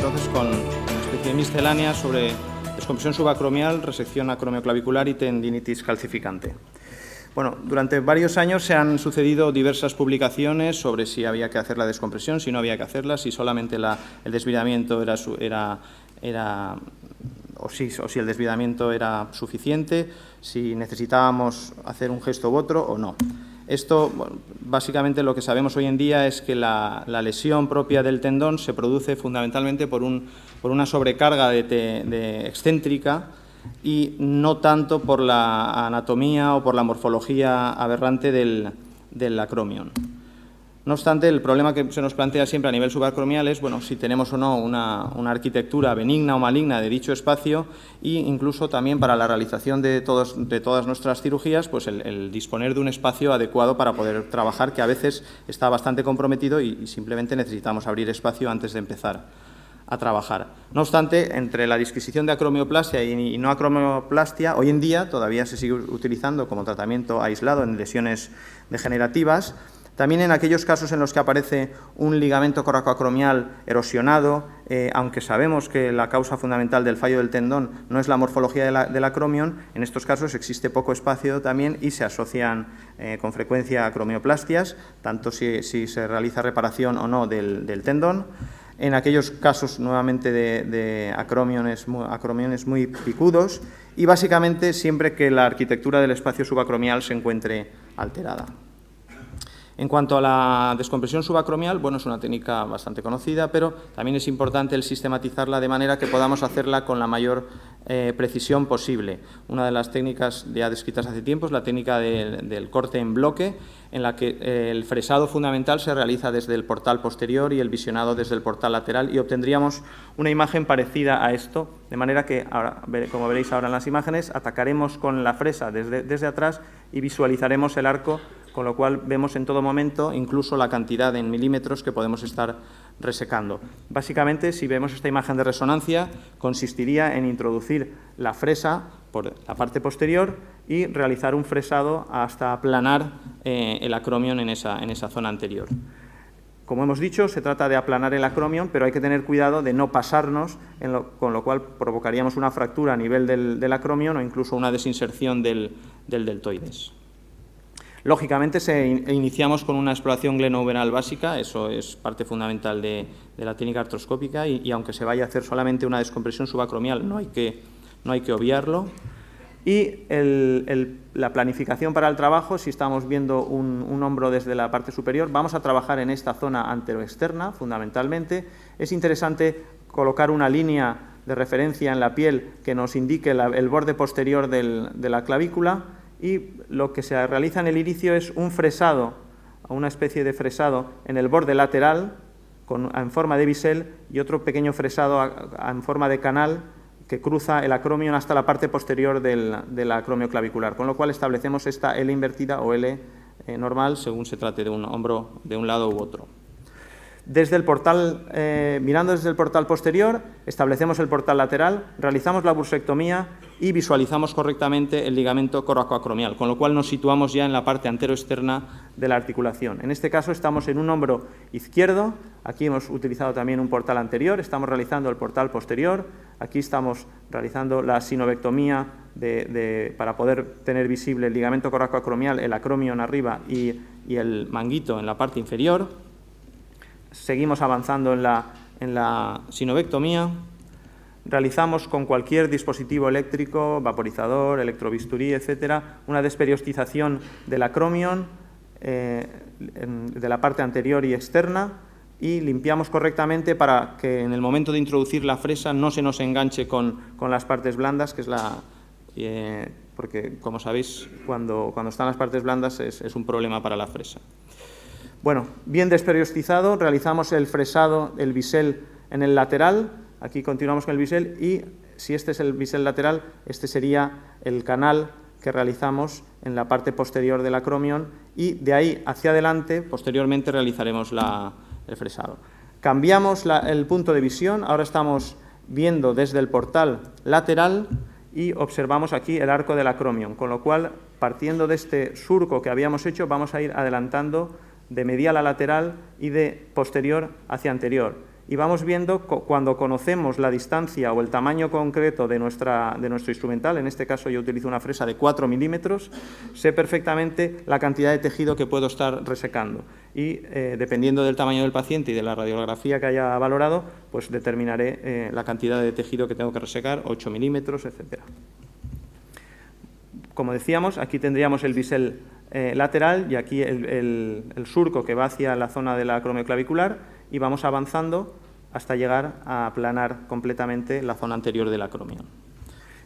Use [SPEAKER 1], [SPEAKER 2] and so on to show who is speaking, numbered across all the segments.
[SPEAKER 1] entonces con una especie de miscelánea sobre descompresión subacromial, resección acromioclavicular y tendinitis calcificante. Bueno, durante varios años se han sucedido diversas publicaciones sobre si había que hacer la descompresión, si no había que hacerla, si solamente el desviamiento o si el desviamiento era suficiente, si necesitábamos hacer un gesto u otro o no. Esto, bueno, básicamente lo que sabemos hoy en día es que la lesión propia del tendón se produce fundamentalmente por una sobrecarga de excéntrica y no tanto por la anatomía o por la morfología aberrante del acromion. No obstante, el problema que se nos plantea siempre a nivel subacromial es, bueno, si tenemos o no una arquitectura benigna o maligna de dicho espacio e incluso también para la realización de todas nuestras cirugías, pues el disponer de un espacio adecuado para poder trabajar, que a veces está bastante comprometido y simplemente necesitamos abrir espacio antes de empezar a trabajar. No obstante, entre la disquisición de acromioplastia y no acromioplastia, hoy en día todavía se sigue utilizando como tratamiento aislado en lesiones degenerativas. También en aquellos casos en los que aparece un ligamento coracoacromial erosionado, aunque sabemos que la causa fundamental del fallo del tendón no es la morfología del acromion, en estos casos existe poco espacio también y se asocian con frecuencia acromioplastias, tanto si se realiza reparación o no del tendón. En aquellos casos, nuevamente, de acromiones muy picudos y, básicamente, siempre que la arquitectura del espacio subacromial se encuentre alterada. En cuanto a la descompresión subacromial, bueno, es una técnica bastante conocida, pero también es importante el sistematizarla de manera que podamos hacerla con la mayor precisión posible. Una de las técnicas ya descritas hace tiempo es la técnica del corte en bloque, en la que el fresado fundamental se realiza desde el portal posterior y el visionado desde el portal lateral, y obtendríamos una imagen parecida a esto, de manera que, ahora, como veréis ahora en las imágenes, atacaremos con la fresa desde atrás y visualizaremos el arco, con lo cual vemos en todo momento incluso la cantidad en milímetros que podemos estar resecando. Básicamente, si vemos esta imagen de resonancia, consistiría en introducir la fresa por la parte posterior y realizar un fresado hasta aplanar el acromion en esa zona anterior. Como hemos dicho, se trata de aplanar el acromion, pero hay que tener cuidado de no pasarnos, con lo cual provocaríamos una fractura a nivel del acromion o incluso una desinserción del deltoides. Lógicamente, iniciamos con una exploración glenohumeral básica, eso es parte fundamental de la técnica artroscópica, y aunque se vaya a hacer solamente una descompresión subacromial, no hay que obviarlo. Y la planificación para el trabajo, si estamos viendo un hombro desde la parte superior, vamos a trabajar en esta zona anteroexterna, fundamentalmente. Es interesante colocar una línea de referencia en la piel que nos indique el borde posterior de la clavícula, y lo que se realiza en el iricio es un fresado, una especie de fresado en el borde lateral en forma de bisel y otro pequeño fresado en forma de canal que cruza el acromion hasta la parte posterior del acromioclavicular, con lo cual establecemos esta L invertida o L normal según se trate de un hombro de un lado u otro. Desde el portal, mirando desde el portal posterior, establecemos el portal lateral, realizamos la bursectomía y visualizamos correctamente el ligamento coracoacromial, con lo cual nos situamos ya en la parte anteroexterna de la articulación. En este caso estamos en un hombro izquierdo, aquí hemos utilizado también un portal anterior, estamos realizando el portal posterior, aquí estamos realizando la sinovectomía para poder tener visible el ligamento coracoacromial, el acromion arriba y el manguito en la parte inferior. Seguimos avanzando en la sinovectomía. Realizamos con cualquier dispositivo eléctrico, vaporizador, electrobisturí, etcétera, una desperiostización del acromion de la parte anterior y externa, y limpiamos correctamente para que en el momento de introducir la fresa no se nos enganche con las partes blandas, que es porque, como sabéis, cuando están las partes blandas es un problema para la fresa. Bueno, bien desperiostizado, realizamos el fresado, el bisel en el lateral. Aquí continuamos con el bisel y, si este es el bisel lateral, este sería el canal que realizamos en la parte posterior del acromion, y de ahí hacia adelante, posteriormente, realizaremos el fresado. Cambiamos el punto de visión, ahora estamos viendo desde el portal lateral y observamos aquí el arco del acromion, con lo cual, partiendo de este surco que habíamos hecho, vamos a ir adelantando de medial a lateral y de posterior hacia anterior. y vamos viendo cuando conocemos la distancia o el tamaño concreto de nuestro instrumental, en este caso yo utilizo una fresa de 4 milímetros, sé perfectamente la cantidad de tejido que puedo estar resecando y dependiendo del tamaño del paciente y de la radiografía que haya valorado, pues determinaré la cantidad de tejido que tengo que resecar, 8 milímetros, etc. Como decíamos, aquí tendríamos el bisel lateral y aquí el surco que va hacia la zona de la acromioclavicular y vamos avanzando hasta llegar a aplanar completamente la zona anterior del acromion.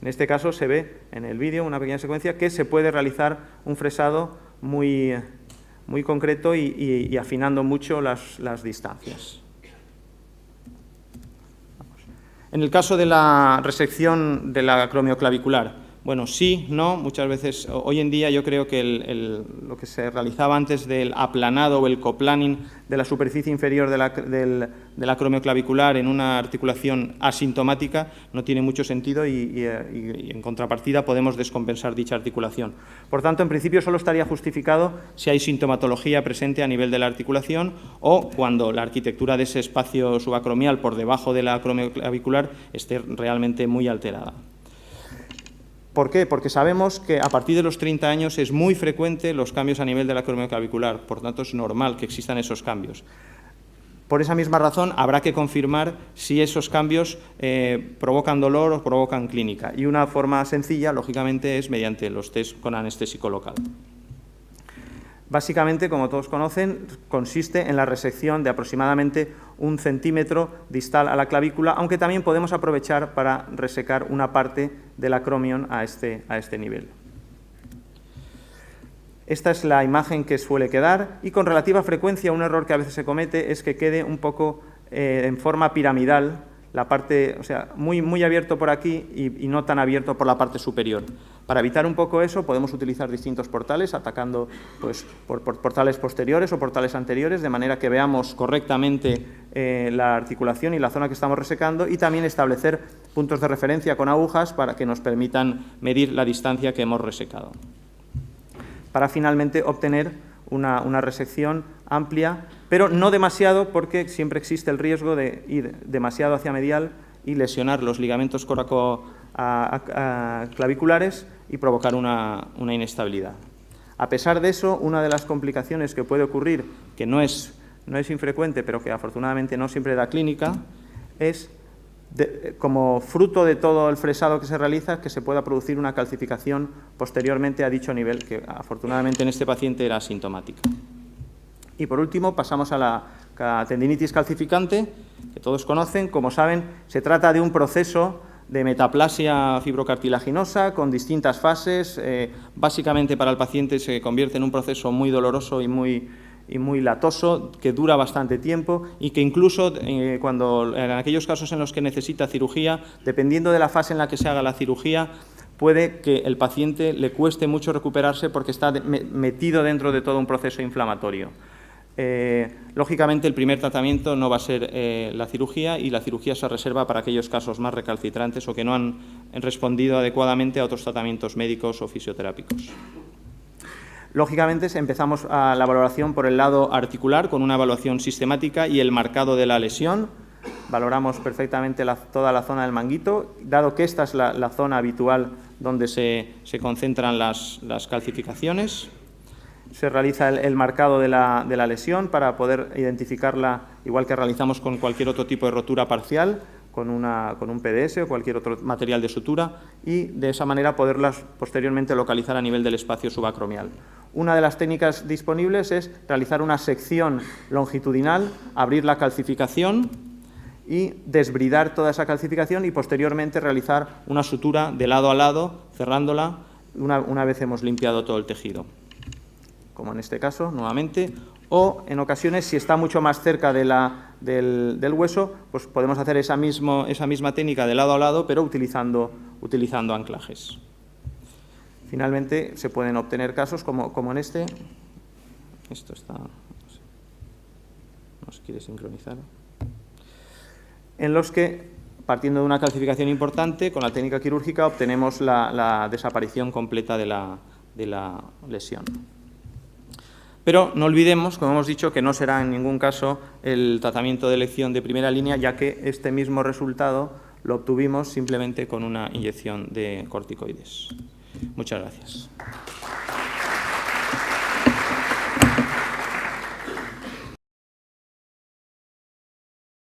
[SPEAKER 1] En este caso se ve en el vídeo una pequeña secuencia que se puede realizar un fresado muy concreto y afinando mucho las distancias. En el caso de la resección de la acromioclavicular, bueno, sí, no, muchas veces, hoy en día yo creo que lo que se realizaba antes del aplanado o el coplaning de la superficie inferior de la acromioclavicular en una articulación asintomática no tiene mucho sentido y en contrapartida podemos descompensar dicha articulación. Por tanto, en principio solo estaría justificado si hay sintomatología presente a nivel de la articulación o cuando la arquitectura de ese espacio subacromial por debajo de la acromioclavicular esté realmente muy alterada. ¿Por qué? Porque sabemos que a partir de los 30 años es muy frecuente los cambios a nivel de la acromioclavicular, por tanto es normal que existan esos cambios. Por esa misma razón habrá que confirmar si esos cambios provocan dolor o provocan clínica y una forma sencilla, lógicamente, es mediante los test con anestésico local. Básicamente, como todos conocen, consiste en la resección de aproximadamente 1 centímetro distal a la clavícula, aunque también podemos aprovechar para resecar una parte del acromion a este nivel. Esta es la imagen que suele quedar y con relativa frecuencia un error que a veces se comete es que quede un poco en forma piramidal, la parte, o sea, muy abierto por aquí y no tan abierto por la parte superior. Para evitar un poco eso podemos utilizar distintos portales, atacando pues, por portales posteriores o portales anteriores, de manera que veamos correctamente la articulación y la zona que estamos resecando y también establecer puntos de referencia con agujas para que nos permitan medir la distancia que hemos resecado. Para finalmente obtener una resección amplia, pero no demasiado porque siempre existe el riesgo de ir demasiado hacia medial y lesionar los ligamentos claviculares y provocar una inestabilidad. A pesar de eso, una de las complicaciones que puede ocurrir, que no es infrecuente, pero que afortunadamente no siempre da clínica, es como fruto de todo el fresado que se realiza, que se pueda producir una calcificación posteriormente a dicho nivel, que afortunadamente en este paciente era asintomática. Y por último pasamos a la tendinitis calcificante, que todos conocen. Como saben, se trata de un proceso de metaplasia fibrocartilaginosa con distintas fases. Básicamente para el paciente se convierte en un proceso muy doloroso y muy latoso, que dura bastante tiempo y que incluso en aquellos casos en los que necesita cirugía, dependiendo de la fase en la que se haga la cirugía, puede que el paciente le cueste mucho recuperarse porque está metido dentro de todo un proceso inflamatorio. Lógicamente, el primer tratamiento no va a ser la cirugía y la cirugía se reserva para aquellos casos más recalcitrantes o que no han respondido adecuadamente a otros tratamientos médicos o fisioterápicos. Lógicamente, empezamos a la valoración por el lado articular con una evaluación sistemática y el marcado de la lesión. Valoramos perfectamente toda la zona del manguito, dado que esta es la zona habitual donde se concentran las calcificaciones. Se realiza el marcado de la lesión para poder identificarla, igual que realizamos con cualquier otro tipo de rotura parcial, con un PDS o cualquier otro material de sutura, y de esa manera poderlas posteriormente localizar a nivel del espacio subacromial. Una de las técnicas disponibles es realizar una sección longitudinal, abrir la calcificación y desbridar toda esa calcificación y posteriormente realizar una sutura de lado a lado, cerrándola una vez hemos limpiado todo el tejido, como en este caso, nuevamente, o en ocasiones, si está mucho más cerca del hueso, pues podemos hacer esa misma técnica de lado a lado, pero utilizando anclajes. Finalmente, se pueden obtener casos como en este. Esto está, no se quiere sincronizar. En los que, partiendo de una calcificación importante, con la técnica quirúrgica obtenemos la desaparición completa de la lesión. Pero no olvidemos, como hemos dicho, que no será en ningún caso el tratamiento de elección de primera línea, ya que este mismo resultado lo obtuvimos simplemente con una inyección de corticoides. Muchas gracias.